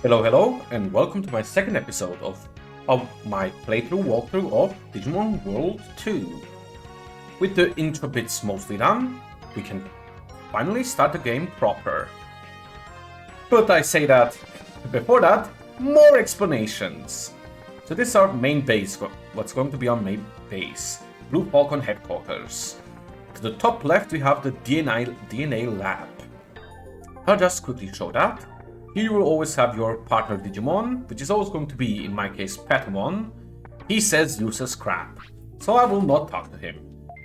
Hello, and welcome to my second episode of my playthrough walkthrough of Digimon World 2. With the intro bits mostly done, we can finally start the game proper. But I say that, before that, more explanations. So this is our main base, what's going to be our main base, Blue Falcon headquarters. To the top left we have the DNA lab. I'll just quickly show that. Here you will always have your partner Digimon, which is always going to be, in my case, Patamon. He says useless crap, so I will not talk to him.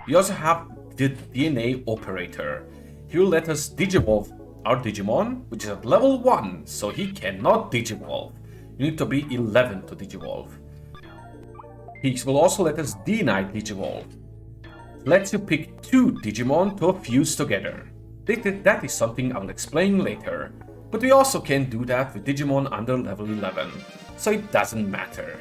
We also have the DNA operator. He will let us digivolve our Digimon, which is at level 1, so he cannot digivolve. You need to be 11 to digivolve. He will also let us D-Knight digivolve. Lets you pick 2 Digimon to fuse together. That is something I will explain later. But we also can do that with Digimon under level 11, so it doesn't matter.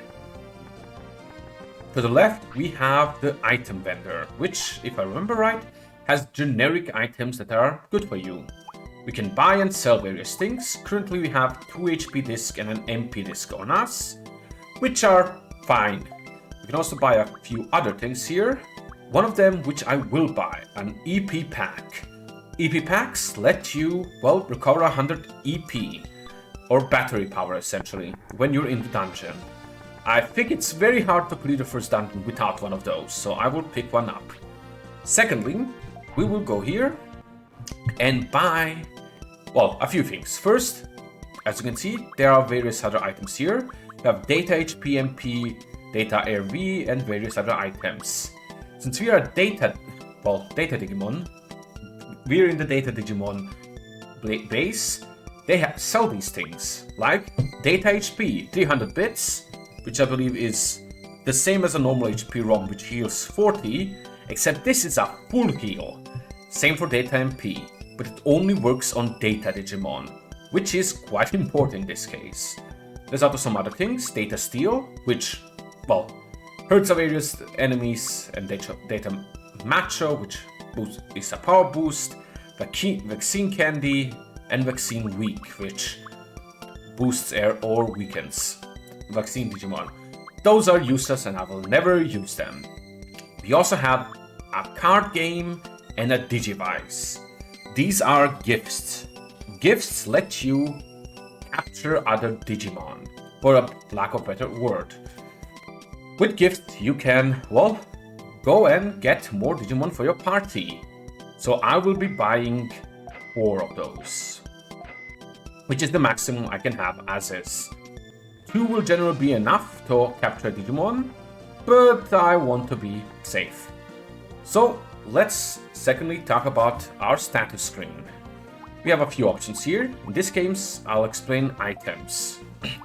To the left we have the item vendor, which, if I remember right, has generic items that are good for you. We can buy and sell various things. Currently we have 2 HP disc and an MP disc on us, which are fine. We can also buy a few other things here. One of them, which I will buy, an EP pack. EP packs let you, well, recover 100 EP, or battery power essentially, when you're in the dungeon. I think it's very hard to clear the first dungeon without one of those, so I will pick one up. Secondly, we will go here and buy, well, a few things. First, as you can see, there are various other items here. We have data HP MP, data RV, and various other items. Since we are data Digimon, we're in the Data Digimon base, they sell these things, like Data HP, 300 bits, which I believe is the same as a normal HP ROM, which heals 40, except this is a full heal. Same for Data MP, but it only works on Data Digimon, which is quite important in this case. There's also some other things, Data Steel, which, well, hurts various enemies, and Data Macho, which is a power boost, vaccine candy, and vaccine weak, which boosts air or weakens vaccine Digimon. Those are useless and I will never use them. We also have a card game and a Digivice. These are gifts. Gifts let you capture other Digimon, for a lack of a better word. With gifts you can, well, go and get more Digimon for your party. So I will be buying 4 of those, which is the maximum I can have as is. 2 will generally be enough to capture Digimon, but I want to be safe. So let's secondly talk about our status screen. We have a few options here. In this case, I'll explain items.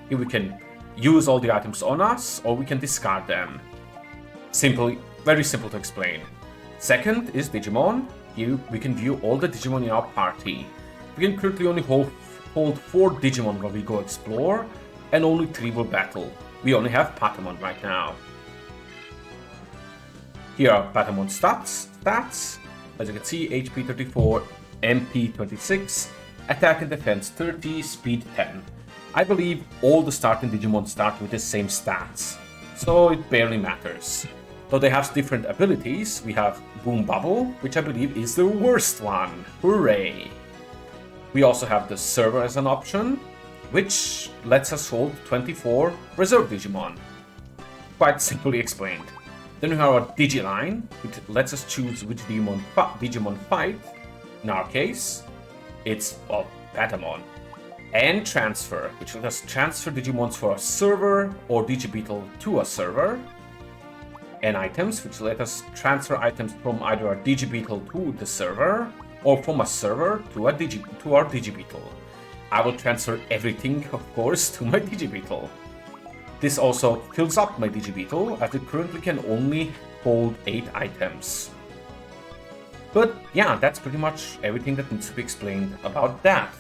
Here we can use all the items on us, or we can discard them. Very simple to explain. Second is Digimon. Here we can view all the Digimon in our party. We can currently only hold 4 Digimon when we go explore, and only 3 will battle. We only have Patamon right now. Here are Patamon stats. As you can see, HP 34, MP 26, attack and defense 30, speed 10. I believe all the starting Digimon start with the same stats, so it barely matters. Though they have different abilities, we have Boom Bubble, which I believe is the worst one. Hooray! We also have the server as an option, which lets us hold 24 reserve Digimon. Quite simply explained. Then we have our Digiline, which lets us choose which Digimon fight. In our case, it's, well, Patamon. And Transfer, which let us transfer Digimons for a server or Digibeetle to a server. And Items, which let us transfer items from either a Digibeetle to the server, or from a server to our Digibeetle. I will transfer everything, of course, to my Digibeetle. This also fills up my Digibeetle, as it currently can only hold 8 items. But yeah, that's pretty much everything that needs to be explained about that.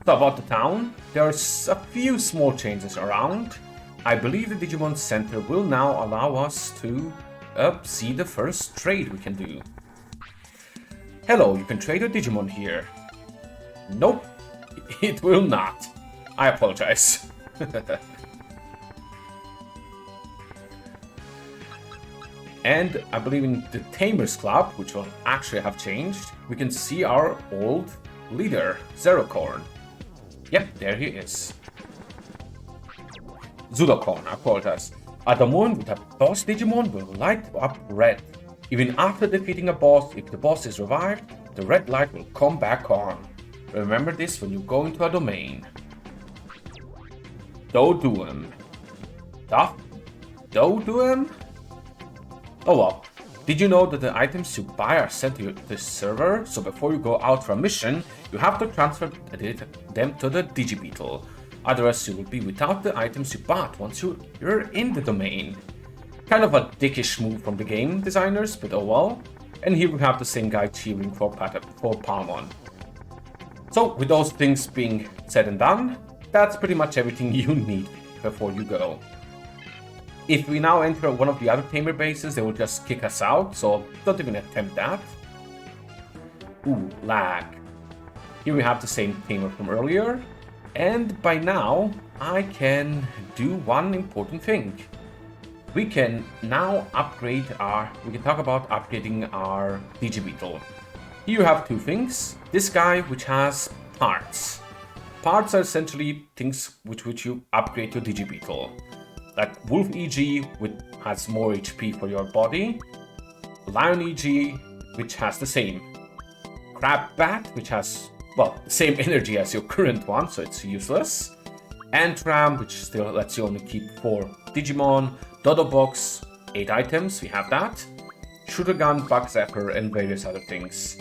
So about the town, there's a few small changes around. I believe the Digimon Center will now allow us to see the first trade we can do. Hello, you can trade a Digimon here. Nope, it will not. I apologize. And I believe in the Tamers Club, which will actually have changed, we can see our old leader, Zerocorn. Yep, there he is. Zudocorn, I apologize. At the moment with a boss Digimon will light up red. Even after defeating a boss, if the boss is revived, the red light will come back on. Remember this when you go into a domain. Doduum. Doduum? Oh well. Did you know that the items you buy are sent to the server? So before you go out for a mission, you have to transfer them to the Digibeetle. Otherwise you will be without the items you bought once you're in the domain. Kind of a dickish move from the game designers, but oh well. And here we have the same guy cheering for Palmon. So with those things being said and done, that's pretty much everything you need before you go. If we now enter one of the other tamer bases, they will just kick us out, so don't even attempt that. Ooh, lag. Here we have the same tamer from earlier, and by now I can do one important thing. We can now upgrade we can talk about upgrading our Digibeetle. Here you have two things. This guy, which has parts. Parts are essentially things with which you upgrade your Digibeetle. Like Wolf EG, which has more HP for your body. Lion EG, which has the same. Crab Bat, which has, well, the same energy as your current one, so it's useless. Antram, which still lets you only keep 4 Digimon. Dodo Box, 8 items, we have that. Shooter Gun, Bug Zapper, and various other things.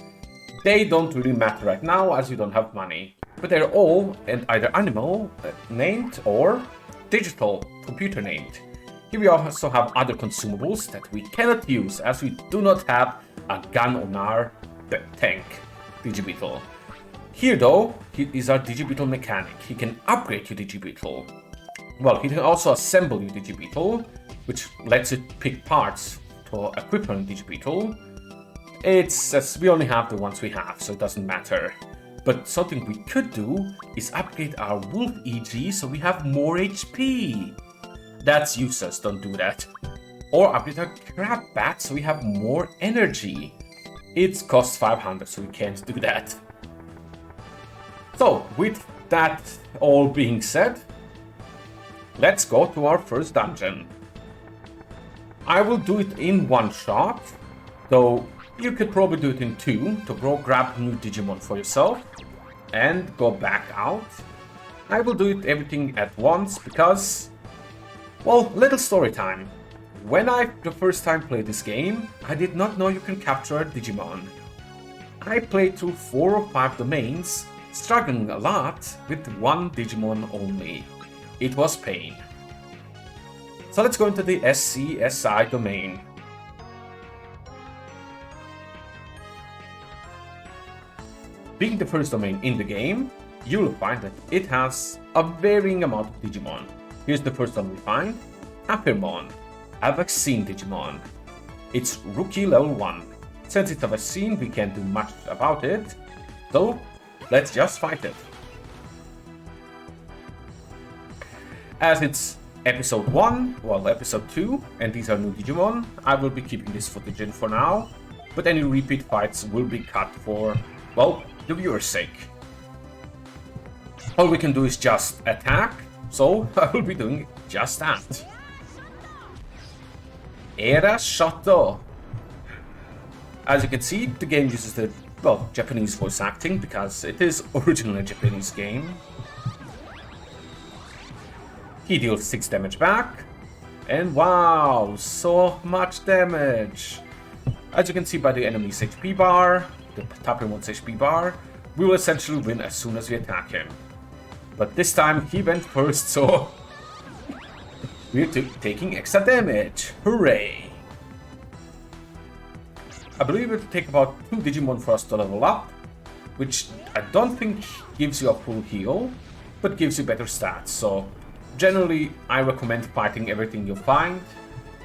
They don't really matter right now as we don't have money. But they're all either animal named or digital computer named. Here we also have other consumables that we cannot use as we do not have a gun on our tank Digibeetle. Here though, he is our Digibeetle mechanic. He can upgrade your Digibeetle. Well, he can also assemble your Digibeetle, which lets you pick parts to equip on Digibeetle. It's as we only have the ones we have, so it doesn't matter. But something we could do is upgrade our Wolf EG so we have more HP. That's useless, don't do that. Or upgrade our Crab Bat so we have more energy. It costs 500, so we can't do that. So, with that all being said, let's go to our first dungeon. I will do it in one shot, though you could probably do it in 2 to go grab new Digimon for yourself and go back out. I will do it everything at once because, well, little story time. When I the first time played this game, I did not know you can capture a Digimon. I played through 4 or 5 domains, struggling a lot with one Digimon only. It was pain. So let's go into the SCSI domain. Being the first domain in the game, you will find that it has a varying amount of Digimon. Here's the first one we find, Akurumon, a vaccine Digimon. It's rookie level 1. Since it's a vaccine, we can't do much about it, so let's just fight it. As it's episode 1, well, episode 2, and these are new Digimon, I will be keeping this footage in for now, but any repeat fights will be cut for, well, the viewer's sake. All we can do is just attack, so I will be doing just that. Era Shoto. As you can see, the game uses the, well, Japanese voice acting because it is originally a Japanese game. He deals 6 damage back, and wow, so much damage. As you can see by the enemy's HP bar, the Tapimon's HP bar, we will essentially win as soon as we attack him. But this time he went first, so we're taking extra damage. Hooray! I believe it will take about 2 Digimon for us to level up, which I don't think gives you a full heal, but gives you better stats, so generally I recommend fighting everything you find,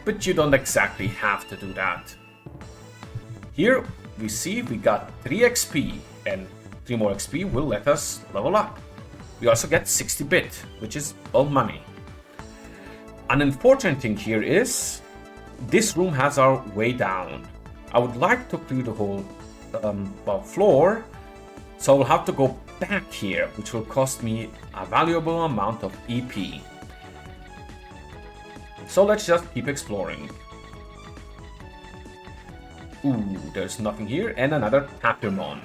but you don't exactly have to do that. Here we see we got 3 XP, and 3 more XP will let us level up. We also get 60-bit, which is all money. An unfortunate thing here is this room has our way down. I would like to clear the whole floor, so I will have to go back here, which will cost me a valuable amount of EP. So let's just keep exploring. Ooh, there's nothing here, and another Akurumon.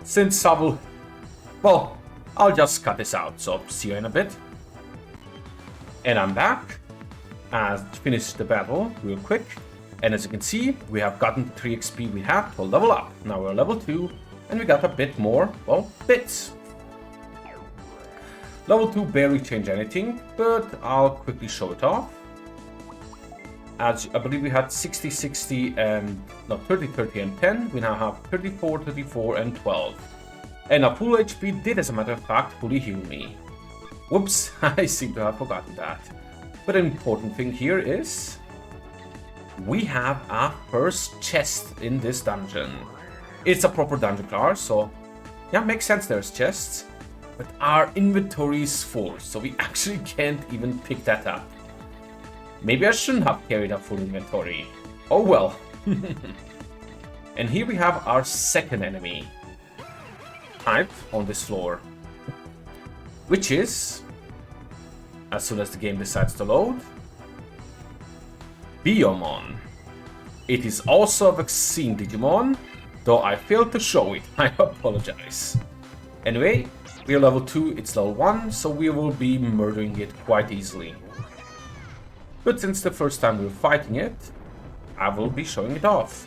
Since I will... Well, I'll just cut this out, so see you in a bit. And I'm back. Finish the battle real quick. And as you can see, we have gotten the 3 XP we have to level up. Now we're level 2, and we got a bit more, well, bits. Level 2 barely change anything, but I'll quickly show it off. As I believe we had 60, 60, and no, 30, 30, and 10. We now have 34, 34, and 12. And a full HP did, as a matter of fact, fully heal me. Whoops, I seem to have forgotten that. But an important thing here is we have our first chest in this dungeon. It's a proper dungeon crawler, so yeah, makes sense there's chests. But our inventory is full, so we actually can't even pick that up. Maybe I shouldn't have carried a full inventory. Oh well. And here we have our second enemy type on this floor, which is, as soon as the game decides to load, Gabumon. It is also a vaccine Digimon, though I failed to show it. I apologize. Anyway, we are level 2, it's level 1, so we will be murdering it quite easily. But since the first time we were fighting it, I will be showing it off.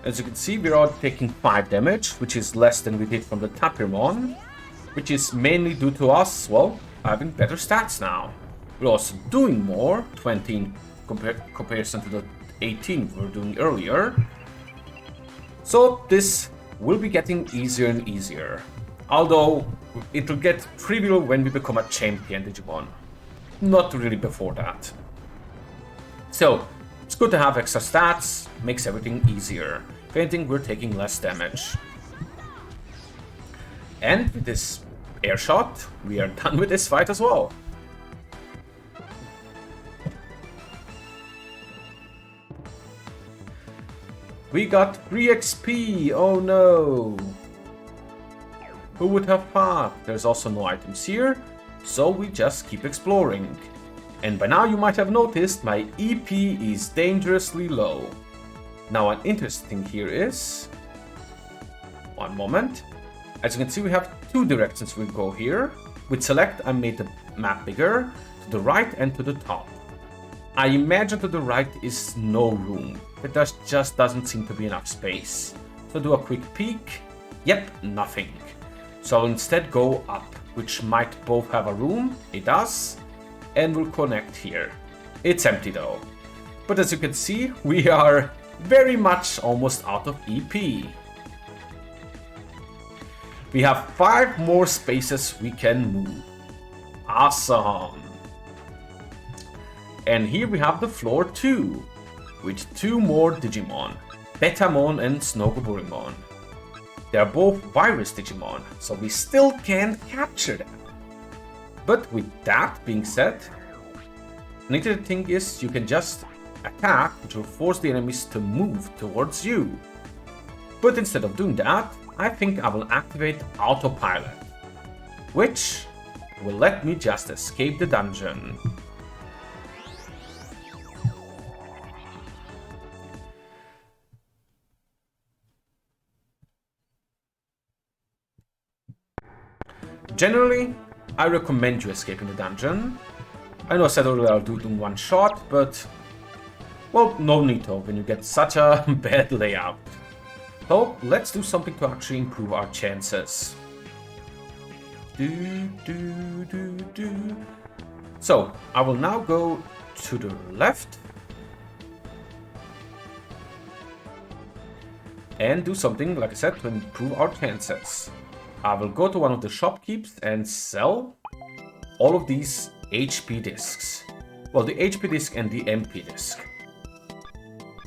As you can see, we are taking 5 damage, which is less than we did from the Akurumon, which is mainly due to us, well, having better stats now. We're also doing more, 20 in comparison to the 18 we were doing earlier. So this will be getting easier and easier. Although it will get trivial when we become a champion Digimon. Not really before that. So, it's good to have extra stats, makes everything easier. If anything, we're taking less damage. And with this air shot, we are done with this fight as well. We got 3 XP, oh no! Who would have thought? There's also no items here, so we just keep exploring. And by now you might have noticed my EP is dangerously low. Now an interesting thing here is... One moment. As you can see, we have 2 directions we go here. With select, I made the map bigger, to the right and to the top. I imagine to the right is no room. There just doesn't seem to be enough space. So do a quick peek. Yep, nothing. So I'll instead go up, which might both have a room. It does. And we'll connect here. It's empty though. But as you can see, we are very much almost out of EP. We have 5 more spaces we can move. Awesome. And here we have the floor 2, with 2 more Digimon, Betamon and Gabumon. They are both virus Digimon, so we still can't capture them. But with that being said, the interesting thing is you can just attack, which will force the enemies to move towards you. But instead of doing that, I think I will activate autopilot, which will let me just escape the dungeon. Generally, I recommend you escaping the dungeon. I know I said earlier I'll do it in one shot, but... well, no need to when you get such a bad layout. So, let's do something to actually improve our chances. So, I will now go to the left. And do something, like I said, to improve our chances. I will go to one of the shopkeepers and sell all of these HP discs. Well, the HP disc and the MP disc.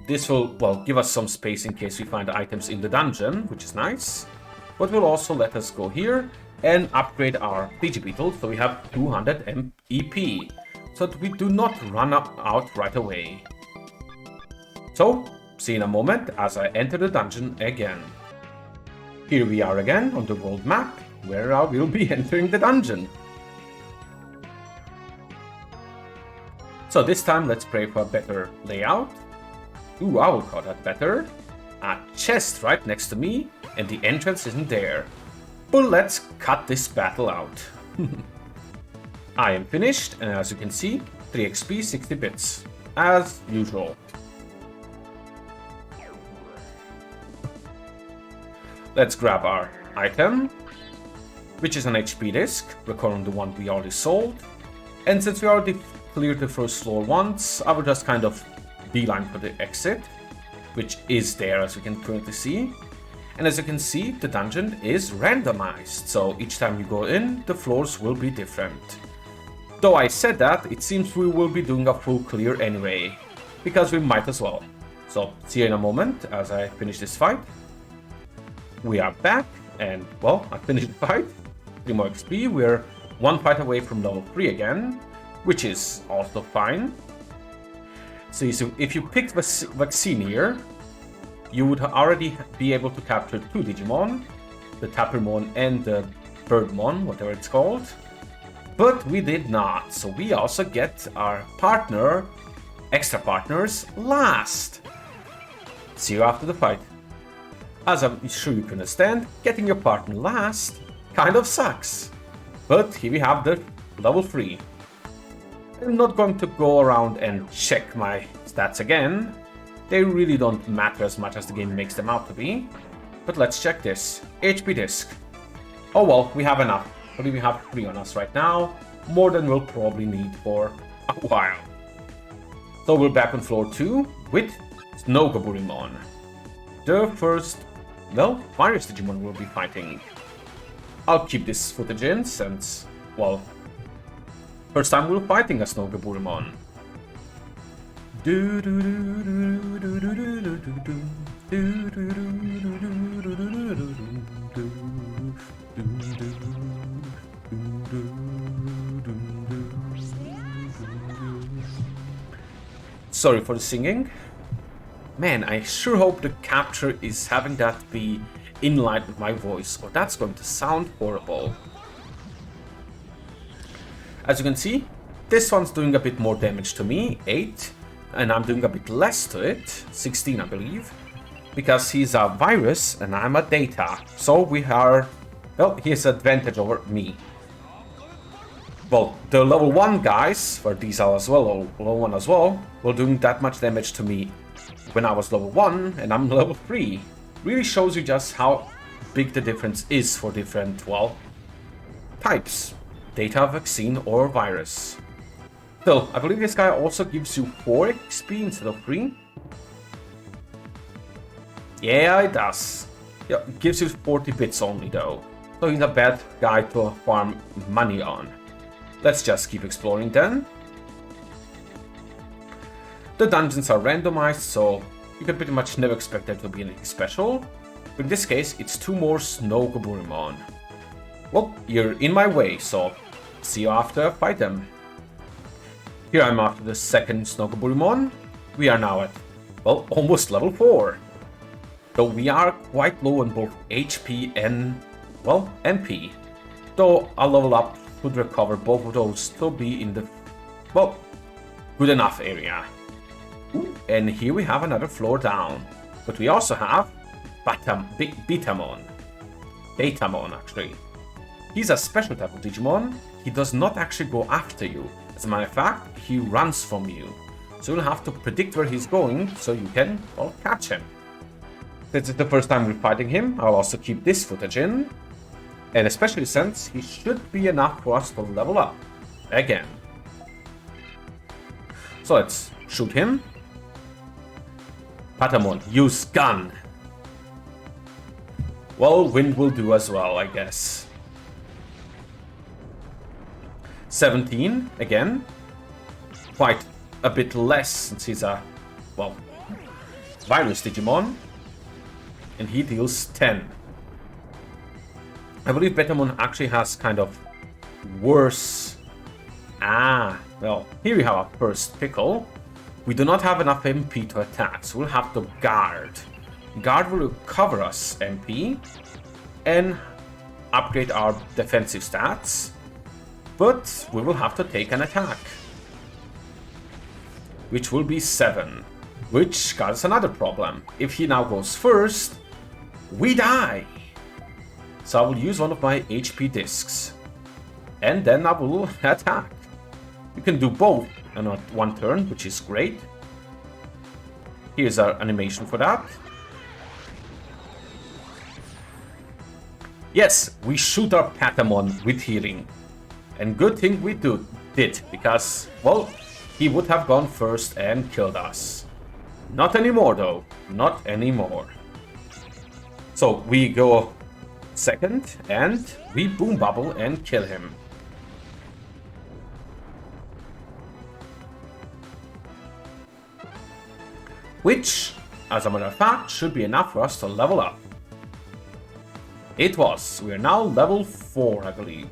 This will, well, give us some space in case we find items in the dungeon, which is nice. But will also let us go here and upgrade our Digibeetle so we have 200 EP, so that we do not run out right away. So, see in a moment as I enter the dungeon again. Here we are again on the world map, where I will be entering the dungeon. So this time let's pray for a better layout. Ooh, I will call that better. A chest right next to me, and the entrance isn't there. But let's cut this battle out. I am finished, and as you can see, 3 XP, 60 bits, as usual. Let's grab our item, which is an HP disc, recalling the one we already sold. And since we already cleared the first floor once, I will just kind of beeline for the exit, which is there as you can currently see. And as you can see, the dungeon is randomized, so each time you go in, the floors will be different. Though I said that, it seems we will be doing a full clear anyway, because we might as well. So, see you in a moment as I finish this fight. We are back, and well, I finished the fight. 3 more XP, we're 1 fight away from level 3 again, which is also fine. So if you picked Vaccine here, you would already be able to capture 2 Digimon, the Tapirmon and the Birdmon, whatever it's called. But we did not, so we also get our partner, extra partners, last. See you after the fight. As I'm sure you can understand, getting your partner last kind of sucks. But here we have the level 3. I'm not going to go around and check my stats again. They really don't matter as much as the game makes them out to be. But let's check this. HP disc. Oh well, we have enough. I believe we have 3 on us right now. More than we'll probably need for a while. So we're back on floor 2 with Snow Gabumon. The first, well, virus Digimon we'll be fighting. I'll keep this footage in since, well, first time we're fighting a Snow Gabumon. Sorry for the singing. Man, I sure hope the capture is having that be in line with my voice, or that's going to sound horrible. As you can see, this one's doing a bit more damage to me, 8, and I'm doing a bit less to it, 16 I believe, because he's a virus and I'm a data, so we are, well, he has advantage over me. Well, the level 1 guys, for these are as well, or level 1 as well, were doing that much damage to me when I was level 1 and I'm level 3. Really shows you just how big the difference is for different, well, types. Data, vaccine, or virus. Still, I believe this guy also gives you 4 XP instead of 3. Yeah, it does. Yeah, it gives you 40 bits only though. So he's a bad guy to farm money on. Let's just keep exploring then. The dungeons are randomized, so you can pretty much never expect there to be anything special. But in this case, it's 2 more Snow Gabumon. Well, you're in my way, so see you after I fight them. Here I'm after the second Snow Gabumon. We are now at, well, almost level 4. Though we are quite low on both HP and, well, MP. Though a level up would recover both of those to be in the, well, good enough area. And here we have another floor down. But we also have Betamon. Actually. He's a special type of Digimon. He does not actually go after you. As a matter of fact, he runs from you. So you'll have to predict where he's going so you can, well, catch him. Since it's the first time we're fighting him, I'll also keep this footage in. And especially since he should be enough for us to level up. Again. So let's shoot him. Patamon, use gun. Well, wind will do as well, I guess. 17, again. Quite a bit less since he's a, well, virus Digimon. And he deals 10. I believe Betamon actually has kind of worse... well, here we have our first pickle. We do not have enough MP to attack, so we'll have to guard. Guard will recover us MP and upgrade our defensive stats, but we will have to take an attack, which will be 7, which causes another problem. If he now goes first, we die. So I will use one of my HP discs, and then I will attack. You can do both in one turn, which is great. Here's our animation for that. Yes, we shoot our Patamon with healing. And good thing we did, because, well, he would have gone first and killed us. Not anymore, though. Not anymore. So we go second, and we Boom Bubble and kill him. Which, as a matter of fact, should be enough for us to level up. It was. We are now level 4, I believe.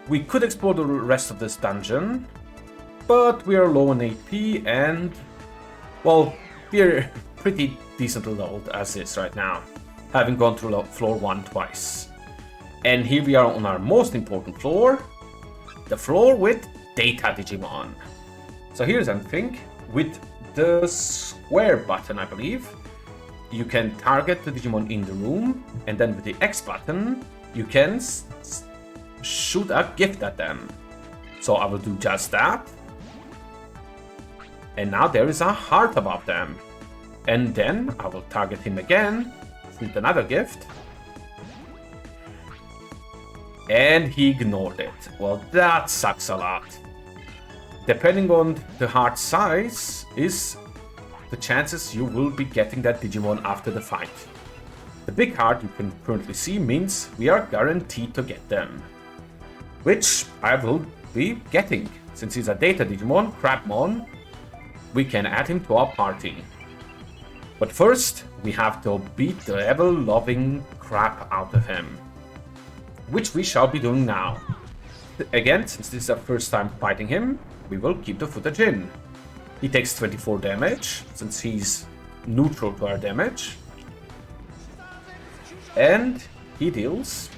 We could explore the rest of this dungeon, but we are low on AP and, well, we're pretty decently leveled as is right now, having gone through floor 1 twice. And here we are on our most important floor, the floor with Data Digimon. So here's something with the square button, I believe. You can target the Digimon in the room, and then with the X button, you can shoot a gift at them. So I will do just that. And now there is a heart above them. And then I will target him again, shoot another gift. And he ignored it. Well, that sucks a lot. Depending on the heart size is the chances you will be getting that Digimon after the fight. The big heart you can currently see means we are guaranteed to get them, which I will be getting. Since he's a Data Digimon, Gabumon, we can add him to our party. But first, we have to beat the ever-loving crap out of him, which we shall be doing now. Again, since this is our first time fighting him, we will keep the footage in. He takes 24 damage, since he's neutral to our damage. And he deals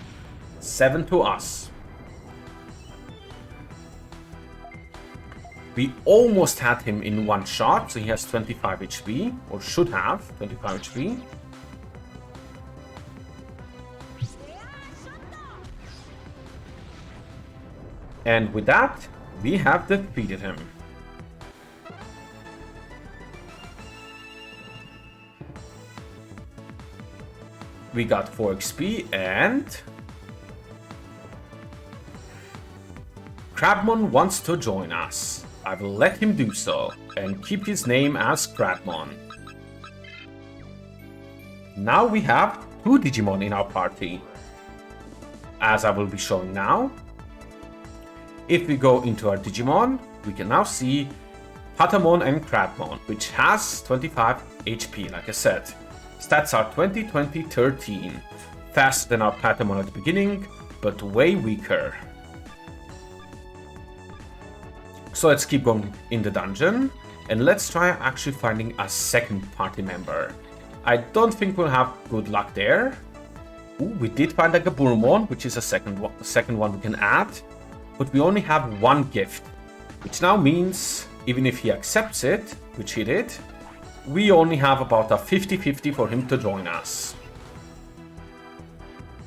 7 to us. We almost had him in one shot, so he has 25 HP, or should have 25 HP. And with that, we have defeated him. We got 4 XP and Gabumon wants to join us. I will let him do so and keep his name as Gabumon. Now we have 2 Digimon in our party, as I will be showing now. If we go into our Digimon, we can now see Patamon and Gabumon, which has 25 HP, like I said. Stats are 20, 20, 13. Faster than our Patamon at the beginning, but way weaker. So let's keep going in the dungeon, and let's try actually finding a second party member. I don't think we'll have good luck there. Ooh, we did find a Gabumon, which is a second one we can add, but we only have 1 gift, which now means, even if he accepts it, which he did, we only have about a 50-50 for him to join us,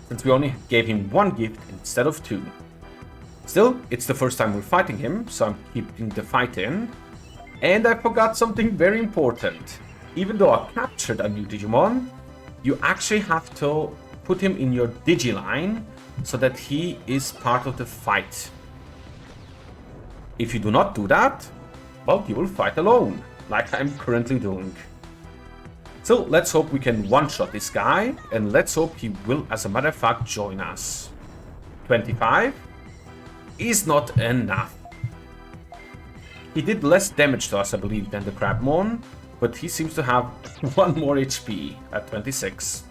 since we only gave him 1 gift instead of 2. Still, it's the first time we're fighting him, so I'm keeping the fight in. And I forgot something very important. Even though I captured a new Digimon, you actually have to put him in your Digiline so that he is part of the fight. If you do not do that, well, you will fight alone, like I'm currently doing. So let's hope we can one-shot this guy, and let's hope he will, as a matter of fact, join us. 25 is not enough. He did less damage to us, I believe, than the Gabumon, but he seems to have 1 more HP at 26.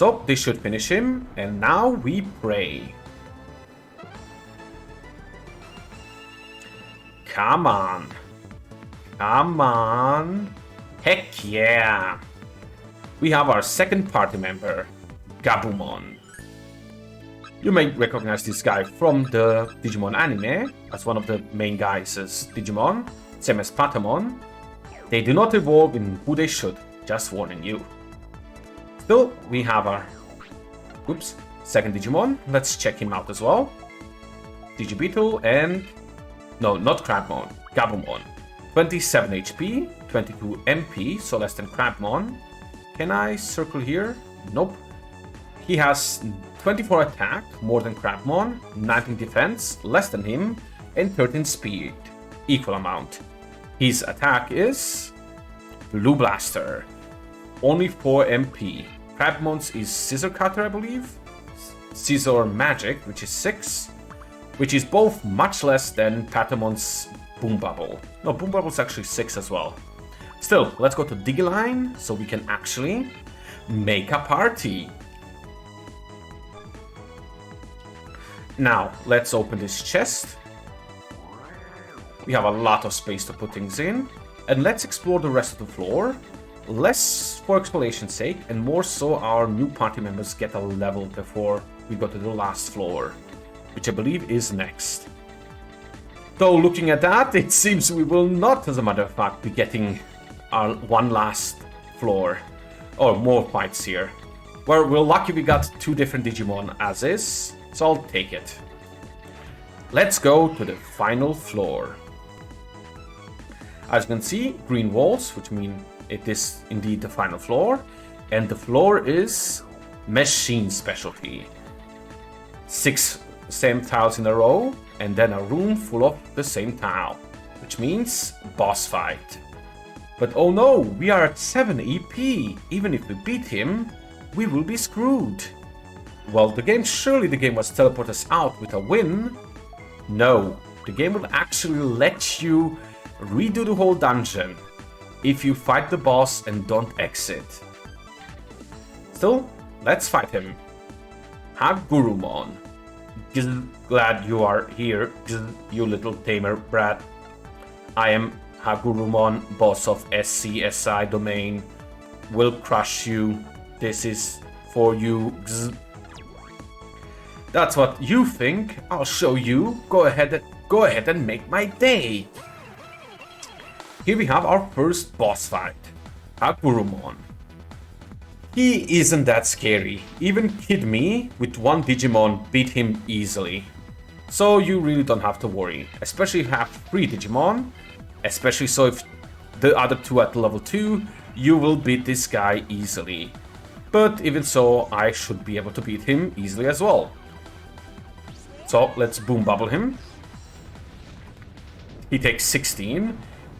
So this should finish him, and now we pray. Come on. Come on. Heck yeah. We have our second party member, Gabumon. You may recognize this guy from the Digimon anime as one of the main guys as Digimon, same as Patamon. They do not evolve in who they should, just warning you. Still, we have our second Digimon. Let's check him out as well. Digibeetle and... no, not Crabmon, Gabumon. 27 HP, 22 MP, so less than Crabmon. Can I circle here? Nope. He has 24 attack, more than Crabmon, 19 defense, less than him, and 13 speed, equal amount. His attack is Blue Blaster, only 4 MP. Crabmon's is Scissor Cutter, I believe. Scissor Magic, which is 6, which is both much less than Patamon's Boom Bubble. No, Boom Bubble's actually 6 as well. Still, let's go to Digiline so we can actually make a party. Now, let's open this chest. We have a lot of space to put things in. And let's explore the rest of the floor. Less for exploration's sake, and more so our new party members get a level before we go to the last floor, which I believe is next. Though looking at that, it seems we will not, as a matter of fact, be getting our one last floor. Or more fights here. We're lucky we got 2 different Digimon as is, so I'll take it. Let's go to the final floor. As you can see, green walls, which mean it is indeed the final floor. And the floor is machine specialty. 6 same tiles in a row, and then a room full of the same tile, which means boss fight. But oh no, we are at 7 EP. Even if we beat him, we will be screwed. Well, surely the game was teleport us out with a win. No, the game will actually let you redo the whole dungeon if you fight the boss and don't exit. Still, let's fight him. Akurumon. Glad you are here, you little tamer brat. I am Akurumon, boss of SCSI domain. Will crush you. This is for you. That's what you think. I'll show you. Go ahead and make my day. Here we have our first boss fight. Akurumon. He isn't that scary. Even Kid Me with 1 Digimon beat him easily. So you really don't have to worry. Especially if you have 3 Digimon. Especially so if the other 2 at level 2, you will beat this guy easily. But even so, I should be able to beat him easily as well. So let's Boom Bubble him. He takes 16.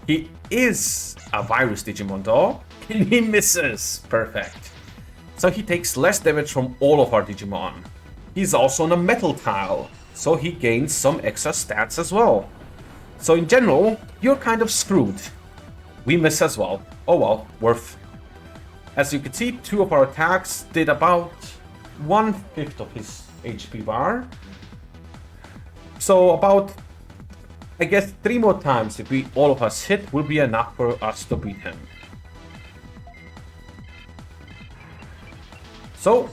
He is a virus Digimon though, and he misses. Perfect. So he takes less damage from all of our Digimon. He's also on a metal tile, so he gains some extra stats as well. So in general, you're kind of screwed. We miss as well. Oh well, worth. As you can see, 2 of our attacks did about 1/5 of his HP bar. So about, I guess, 3 more times if all of us hit will be enough for us to beat him. So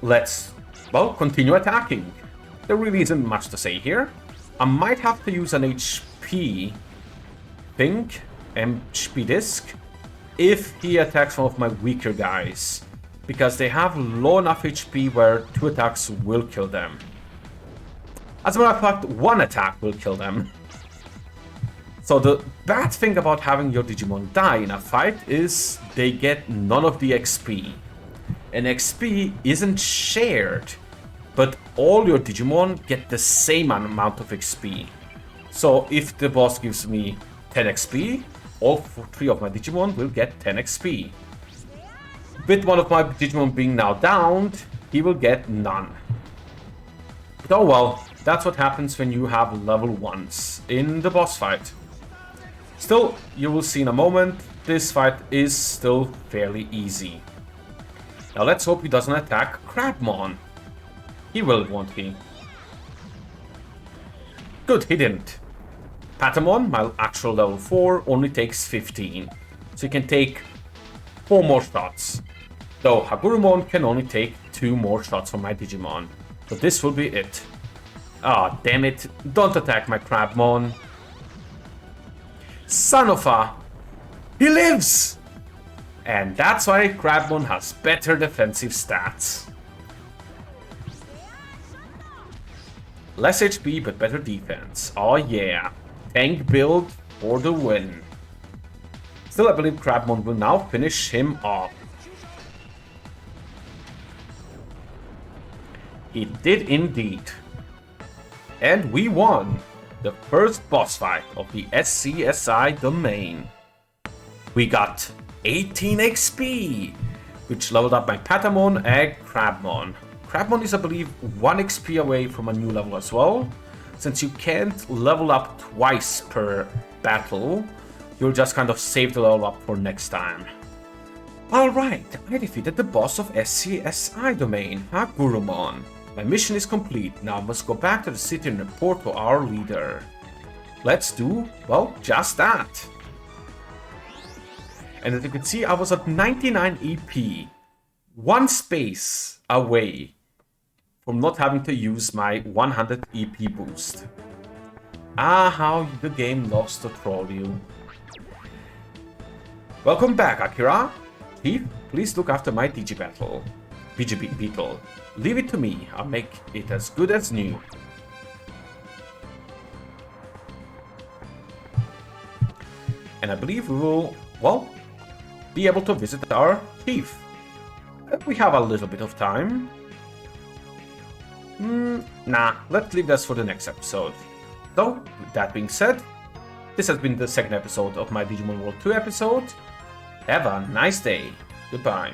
let's, well, continue attacking. There really isn't much to say here. I might have to use an HP HP disc, if he attacks one of my weaker guys, because they have low enough HP where 2 attacks will kill them. As a matter of fact, 1 attack will kill them. So the bad thing about having your Digimon die in a fight is they get none of the XP. And XP isn't shared, but all your Digimon get the same amount of XP. So if the boss gives me 10 XP, all 3 of my Digimon will get 10 XP. With one of my Digimon being now downed, he will get none. But oh well, that's what happens when you have level 1s in the boss fight. Still, you will see in a moment, this fight is still fairly easy. Now let's hope he doesn't attack Gabumon. He will, won't he? Good, he didn't. Patamon, my actual level 4, only takes 15. So he can take 4 more shots. Though Akurumon can only take 2 more shots from my Digimon. So this will be it. Ah, damn it. Don't attack my Gabumon. Son of a... He lives! And that's why Gabumon has better defensive stats. Less HP but better defense. Oh yeah. Tank build for the win. Still, I believe Gabumon will now finish him off. He did indeed. And we won the first boss fight of the SCSI domain. We got 18 XP, which leveled up my Patamon and Gabumon. Gabumon is, I believe, 1 XP away from a new level as well. Since you can't level up twice per battle, you'll just kind of save the level up for next time. Alright, I defeated the boss of SCSI domain, Akurumon. My mission is complete. Now I must go back to the city and report to our leader. Let's do, well, just that. And as you can see, I was at 99 EP. 1 space away from not having to use my 100 EP boost. Ah, how the game loves to troll you. Welcome back, Akira. Chief, please look after my Digibattle. Beetle. Leave it to me. I'll make it as good as new. And I believe we will, well, be able to visit our chief. We have a little bit of time. Nah, let's leave this for the next episode. So, with that being said, this has been the second episode of my Digimon World 2 episode. Have a nice day. Goodbye.